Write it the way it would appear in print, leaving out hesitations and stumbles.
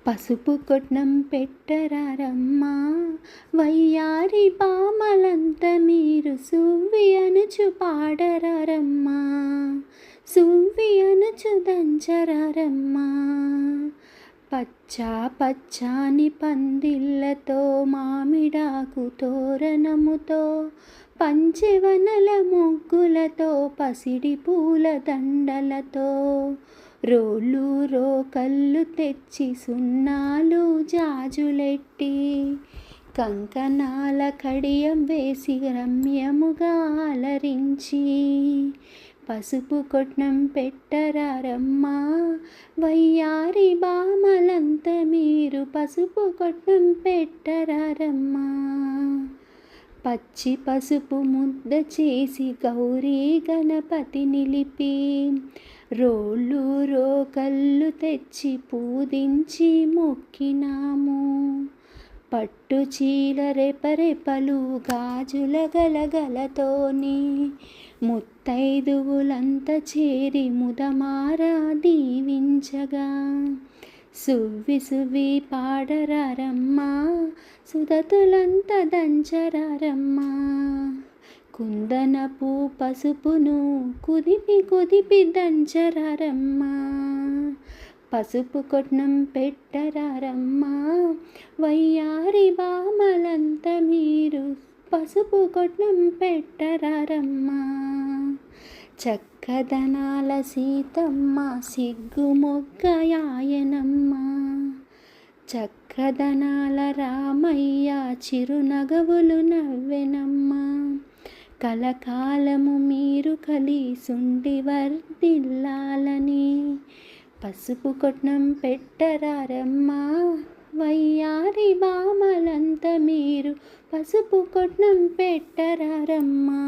పసుపు కొట్నం పెట్టరారమ్మా వయ్యారి పామలంత మీరు సువ్వి అనుచు పాడరారమ్మా సువ్వి అనుచు దంచరారమ్మా పచ్చా పచ్చాని పందిళ్ళతో మామిడాకు తోరణముతో పంచెవనల ముగ్గులతో పసిడి పూల దండలతో రోళ్ళు రోకళ్ళు తెచ్చి సున్నాలు జాజులెట్టి కంకణాల కడియం వేసి రమ్యముగా అలరించి పసుపు కొట్నం పెట్టరారమ్మా వయ్యారి బామలంత మీరు పసుపు కొట్నం పెట్టరారమ్మా పచ్చి పసుపు ముద్ద చేసి గౌరీ గణపతి నిలిపి రోళ్ళు రోకళ్ళు తెచ్చి పూజించి మొక్కినాము పట్టు చీల రెపరెపలు గాజుల గలగలతోని ముత్తైదువులంత చేరి ముదమారా దీవించగా సువ్వి సువ్వి పాడరారమ్మా సుదతులంత దంచరారమ్మా కుందనపు పసుపును కుదిపి కుదిపి దంచరారమ్మా పసుపు కొట్నం పెట్టరారమ్మా వయ్యారి బామలంత మీరు పసుపు కొట్నం పెట్టరారమ్మా చక్కదనాల సీతమ్మ సిగ్గు మొగ్గయాయనమ్మ చక్కదనాల రామయ్య చిరునగవులు నవ్వెనమ్మా కలకాలము మీరు కలిసుండి వర్ధిల్లాలని పసుపు కొట్నం పెట్టరారమ్మా వయ్యారి బామలంత మీరు పసుపు కొట్నం పెట్టరారమ్మా.